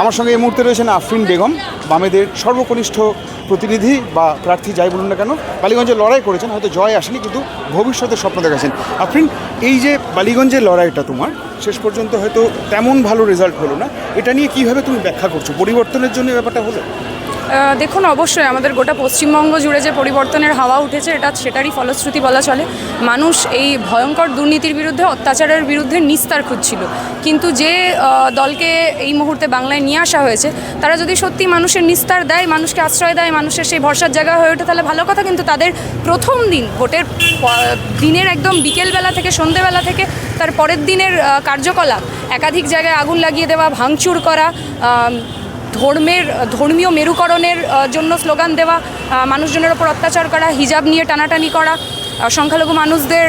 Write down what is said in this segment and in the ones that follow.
আমার সঙ্গে এই মুহূর্তে রয়েছেন আফরিন বেগম, বামেদের সর্বকনিষ্ঠ প্রতিনিধি বা প্রার্থী যাই বলুন না কেন। বালিগঞ্জে লড়াই করেছেন, হয়তো জয় আসেনি কিন্তু ভবিষ্যতের স্বপ্ন দেখাচ্ছেন। আফরিন, এই যে বালিগঞ্জের লড়াইটা তোমার শেষ পর্যন্ত হয়তো তেমন ভালো রেজাল্ট হলো না, এটা নিয়ে কীভাবে তুমি ব্যাখ্যা করছো? পরিবর্তনের জন্য ব্যাপারটা হলো? দেখুন, অবশ্যই আমাদের গোটা পশ্চিমবঙ্গ জুড়ে যে পরিবর্তনের হাওয়া উঠেছে এটা সেটারই ফলশ্রুতি বলা চলে। মানুষ এই ভয়ঙ্কর দুর্নীতির বিরুদ্ধে, অত্যাচারের বিরুদ্ধে নিস্তার খুঁজছিল, কিন্তু যে দলকে এই মুহূর্তে বাংলায় নিয়ে আসা হয়েছে তারা যদি সত্যি মানুষের নিস্তার দেয়, মানুষকে আশ্রয় দেয়, মানুষের সেই ভরসার জায়গা হয়ে ওঠে তাহলে ভালো কথা। কিন্তু তাদের প্রথম দিন, ভোটের দিনের একদম বিকেলবেলা থেকে সন্ধেবেলা থেকে তার পরের দিনের কার্যকলাপ, একাধিক জায়গায় আগুন লাগিয়ে দেওয়া, ভাঙচুর করা, ধর্মীয় মেরুকরণের জন্য স্লোগান দেওয়া, মানুষজনের ওপর অত্যাচার করা, হিজাব নিয়ে টানাটানি করা, সংখ্যালঘু মানুষদের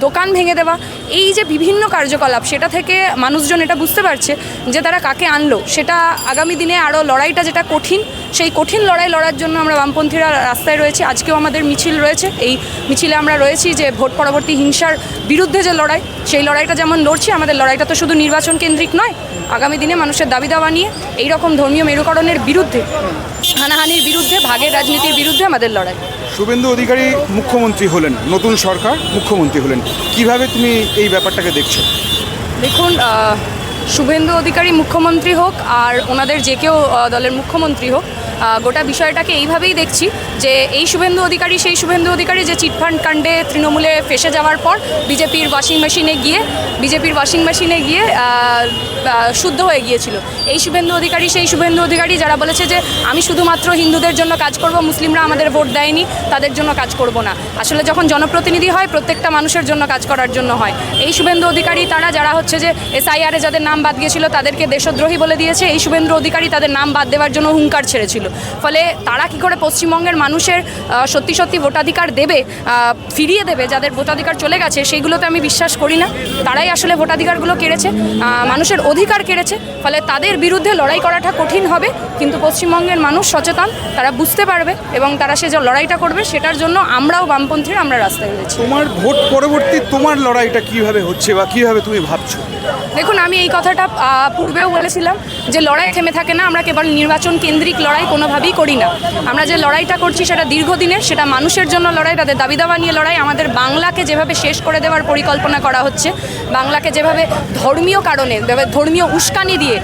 দোকান ভেঙে দেওয়া, এই যে বিভিন্ন কার্যকলাপ, সেটা থেকে মানুষজন এটা বুঝতে পারছে যে তারা কাকে আনলো। সেটা আগামী দিনে আরও লড়াইটা যেটা কঠিন, সেই কঠিন লড়াই লড়ার জন্য আমরা বামপন্থীরা রাস্তায় রয়েছি। আজকেও আমাদের মিছিল রয়েছে, এই মিছিলে আমরা রয়েছি যে ভোট পরবর্তী হিংসার বিরুদ্ধে যে লড়াই, সেই লড়াইটা যেমন লড়ছি, আমাদের লড়াইটা তো শুধু নির্বাচন কেন্দ্রিক নয়, আগামী দিনে মানুষের দাবি দাওয়া নিয়ে, এইরকম ধর্মীয় মেরুকরণের বিরুদ্ধে, হানাহানির বিরুদ্ধে, ভাগের রাজনীতির বিরুদ্ধে আমাদের লড়াই। শুভেন্দু অধিকারী মুখ্যমন্ত্রী হলেন, নতুন সরকার মুখ্যমন্ত্রী হলেন, কিভাবে তুমি এই ব্যাপারটাকে দেখছো? দেখুন, শুভেন্দু অধিকারী মুখ্যমন্ত্রী হোক আর ওনাদের যে কেউ দলের মুখ্যমন্ত্রী হোক, গোটা বিষয়টাকে এইভাবেই দেখছি যে এই শুভেন্দু অধিকারী সেই শুভেন্দু অধিকারী যে চিটফান্ড কাণ্ডে তৃণমূলে ফেসে যাওয়ার পর বিজেপির ওয়াশিং মেশিনে গিয়ে শুদ্ধ হয়ে গিয়েছিল। এই শুভেন্দু অধিকারী সেই শুভেন্দু অধিকারী যারা বলেছে যে আমি শুধুমাত্র হিন্দুদের জন্য কাজ করব, মুসলিমরা আমাদের ভোট দেয়নি তাদের জন্য কাজ করব না। আসলে যখন জনপ্রতিনিধি হয় প্রত্যেকটা মানুষের জন্য কাজ করার জন্য হয়। এই শুভেন্দু অধিকারী তারা যারা হচ্ছে যে SIR-এ যাদের নাম বাদ গিয়েছিল তাদেরকে দেশদ্রোহী বলে দিয়েছে, এই শুভেন্দু অধিকারী তাদের নাম বাদ দেওয়ার জন্য হুঙ্কার ছেড়েছিল। ফলে তারা কি করে পশ্চিমবঙ্গের মানুষের সত্যি সত্যি ভোটাধিকার দেবে, ফিরিয়ে দেবে যাদের ভোটাধিকার চলে গেছে, সেইগুলোতে আমি বিশ্বাস করি না। তারাই আসলে ভোটাধিকারগুলো কেড়েছে, মানুষের অধিকার কেড়েছে। ফলে তাদের বিরুদ্ধে লড়াই করাটা কঠিন হবে, কিন্তু পশ্চিমবঙ্গের মানুষ সচেতন, তারা বুঝতে পারবে এবং তারা সে যে লড়াইটা করবে সেটার জন্য আমরাও বামপন্থীরা আমরা রাস্তায় রয়েছি। তোমার ভোট পরবর্তী তোমার লড়াইটা কিভাবে হচ্ছে বা কিভাবে তুমি ভাবছো? দেখুন, আমি এই কথাটা পূর্বেও বলেছিলাম যে লড়াই থেমে থাকে না, আমরা কেবল নির্বাচন কেন্দ্রিক লড়াই কোনোভাবেই করি না। আমরা যে লড়াইটা করছি সেটা দীর্ঘদিনের, সেটা মানুষের জন্য লড়াই, তাদের দাবি দাওয়া নিয়ে লড়াই। আমাদের বাংলাকে যেভাবে শেষ করে দেওয়ার পরিকল্পনা করা হচ্ছে, বাংলাকে যেভাবে ধর্মীয় কারণে, ধর্মীয় উস্কানি দিয়ে,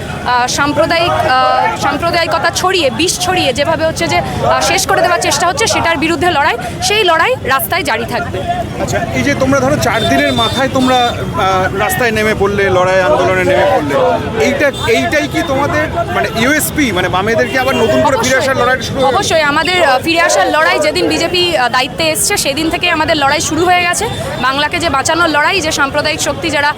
সাম্প্রদায়িকতা ছড়িয়ে, বিষ ছড়িয়ে যেভাবে হচ্ছে যে শেষ করে দেওয়ার চেষ্টা হচ্ছে, সেটার বিরুদ্ধে লড়াই, সেই লড়াই রাস্তায় জারি থাকবে। আচ্ছা, এই যে তোমরা ধরো 4 দিনের মাথায় তোমরা রাস্তায় নেমে পড়লে, লড়াই আন্দোলনে নেমে পড়লে, এইটাই কি তোমাদের মানে USP, মানে বামেদেরকে আবার নতুন করে ফিরে আসার লড়াই শুরু? অবশ্যই আমাদের ফিরে আসার লড়াই, যেদিন বিজেপি দায়িত্বে এসছে সেদিন থেকে আমাদের লড়াই শুরু হয়ে গেছে। বাংলাকে যে বাঁচানোর লড়াই, যে সাম্প্রদায়িক শক্তি যারা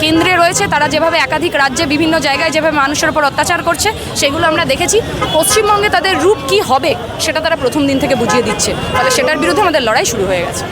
কেন্দ্রে রয়েছে তারা যেভাবে একাধিক রাজ্যে বিভিন্ন জায়গায় যেভাবে মানুষের উপর অত্যাচার করছে সেগুলো আমরা দেখেছি। পশ্চিমবঙ্গে তাদের রূপ কি হবে সেটা তারা প্রথম দিন থেকে বুঝিয়ে দিচ্ছে, ফলে সেটার বিরুদ্ধে আমাদের লড়াই শুরু হয়ে গেছে।